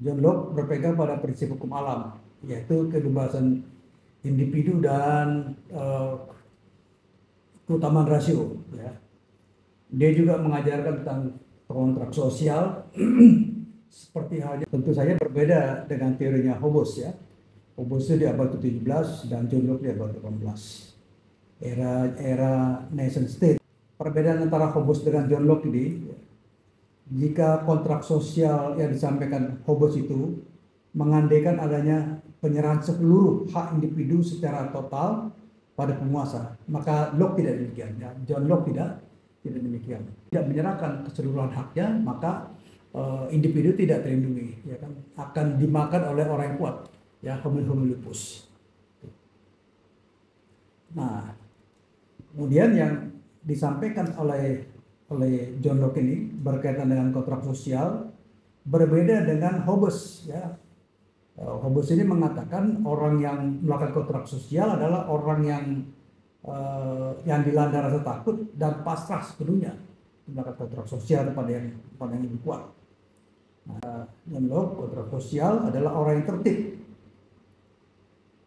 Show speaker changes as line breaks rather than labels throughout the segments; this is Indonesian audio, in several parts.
John Locke berpegang pada prinsip hukum alam, yaitu kebebasan individu dan keutamaan rasio. Ya. Dia juga mengajarkan tentang kontrak sosial, seperti halnya tentu saja berbeda dengan teorinya Hobbes. Ya. Hobbes itu di abad ke-17 dan John Locke di abad ke-18. Era nation state. Perbedaan antara Hobbes dengan John Locke ini, jika kontrak sosial yang disampaikan Hobbes itu mengandaikan adanya penyerahan seluruh hak individu secara total pada penguasa, maka Locke tidak demikian. Ya. John Locke tidak demikian. Tidak menyerahkan keseluruhan haknya, maka individu tidak terlindungi, ya kan, akan dimakan oleh orang yang kuat, ya, homo lupus. Nah, kemudian yang disampaikan oleh John Locke ini berkaitan dengan kontrak sosial berbeda dengan Hobbes. Ya. Hobbes ini mengatakan orang yang melakukan kontrak sosial adalah orang yang dilanda rasa takut dan pasrah sepenuhnya melakukan kontrak sosial kepada yang lebih kuat. John Locke, kontrak sosial adalah orang yang tertib,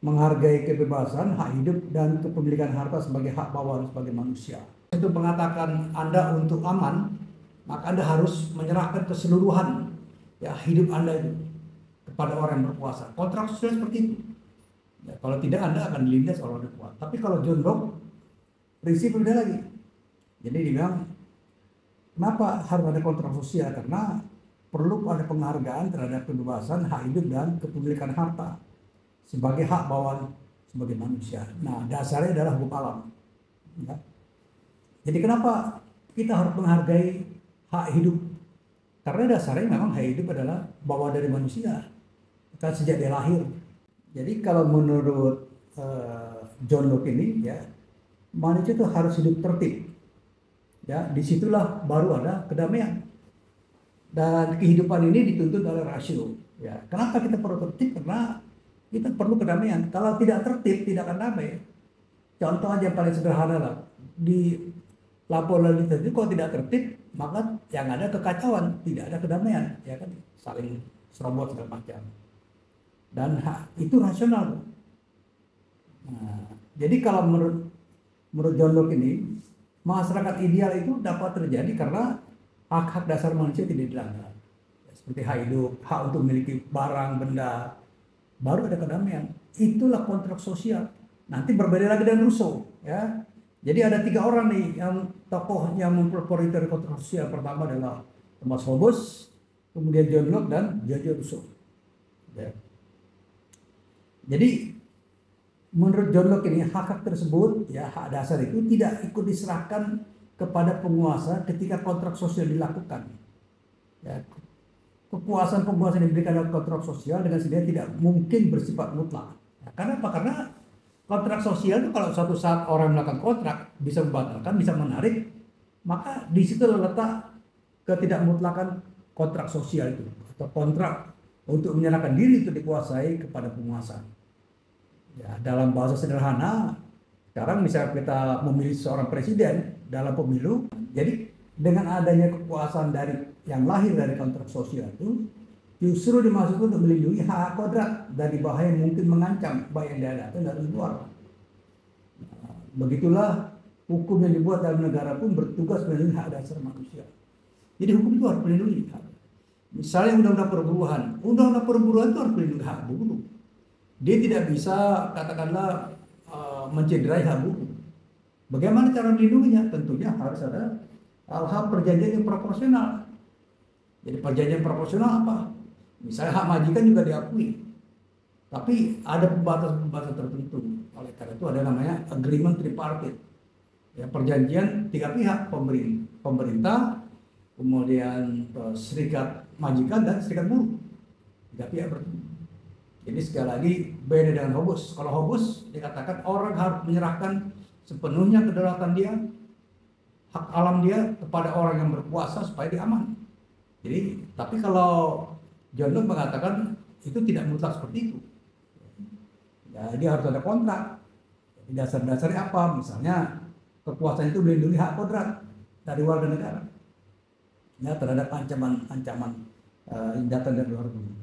menghargai kebebasan, hak hidup, dan kepemilikan harta sebagai hak bawaan sebagai manusia. Itu mengatakan Anda untuk aman, maka Anda harus menyerahkan keseluruhan, ya, hidup Anda itu kepada orang yang berkuasa. Kontrak sosial seperti itu. Ya, kalau tidak, Anda akan dilindas oleh orang yang kuat. Tapi kalau John Locke, prinsip berbeda lagi. Jadi dia bilang, kenapa harus ada kontrak sosial? Karena perlu ada penghargaan terhadap kebebasan, hak hidup, dan kepemilikan harta sebagai hak bawaan sebagai manusia. Nah, dasarnya adalah hukum alam. Ya. Jadi kenapa kita harus menghargai hak hidup? Karena dasarnya memang hak hidup adalah bawaan dari manusia, kan sejak dia lahir. Jadi kalau menurut John Locke ini, ya, manusia itu harus hidup tertib. Ya, disitulah baru ada kedamaian. Dan kehidupan ini dituntut oleh rasio. Ya, kenapa kita perlu tertib? Karena kita perlu kedamaian. Kalau tidak tertib, tidak akan damai. Contoh aja yang paling sederhana lah, di laporan lalu lintas itu kalau tidak tertib, maka yang ada kekacauan, tidak ada kedamaian, ya kan, saling serobot segala macam. Dan itu rasional. Nah, jadi kalau menurut John Locke ini, masyarakat ideal itu dapat terjadi karena hak-hak dasar manusia tidak dilanggar, seperti hak hidup, hak untuk memiliki barang, benda, baru ada kedamaian. Itulah kontrak sosial. Nanti berbeda lagi dengan Rousseau, ya. Jadi ada 3 orang nih yang tokoh yang mempelopori teori kontrak sosial. Pertama adalah Thomas Hobbes, kemudian John Locke, dan George Rousseau. Ya. Jadi menurut John Locke ini hak-hak tersebut, ya, hak dasar itu tidak ikut diserahkan kepada penguasa ketika kontrak sosial dilakukan. Ya. Kekuasaan yang diberikan dalam kontrak sosial dengan sendirinya tidak mungkin bersifat mutlak. Ya, karena apa? Karena kontrak sosial itu kalau suatu saat orang melakukan kontrak bisa membatalkan, bisa menarik, maka di situ letak ketidakmutlakan kontrak sosial itu, atau kontrak untuk menyerahkan diri itu dikuasai kepada penguasa. Ya, dalam bahasa sederhana, sekarang misalnya kita memilih seorang presiden dalam pemilu, jadi dengan adanya kekuasaan dari yang lahir dari kontrak sosial itu justru dimaksud untuk melindungi hak kodrat dari bahaya yang mungkin mengancam baik yang datang dari luar. Nah, begitulah hukum yang dibuat dalam negara pun bertugas melindungi hak dasar manusia. Jadi hukum itu harus melindungi hak. Misalnya undang-undang perburuan itu harus melindungi hak buruh. Dia tidak bisa katakanlah mencederai hak buruh. Bagaimana cara melindunginya? Tentunya harus ada hal-hal perjanjian yang proporsional. Jadi perjanjian proporsional apa? Misalnya hak majikan juga diakui, tapi ada pembatas-pembatas tertentu. Oleh karena itu ada namanya agreement tripartite, ya, perjanjian 3 pihak, pemerintah, kemudian serikat majikan dan serikat buruh, 3 pihak bertemu. Jadi sekali lagi beda dengan Hobbes. Kalau Hobbes dikatakan orang harus menyerahkan sepenuhnya kedaulatan dia, hak alam dia kepada orang yang berkuasa supaya dia aman. Jadi, tapi kalau John Locke mengatakan itu tidak mutlak seperti itu. Jadi harus ada kontrak. Dasar-dasarnya apa? Misalnya kekuasaan itu melindungi hak kodrat dari warga negara, ya, terhadap ancaman yang datang dari luar bumi.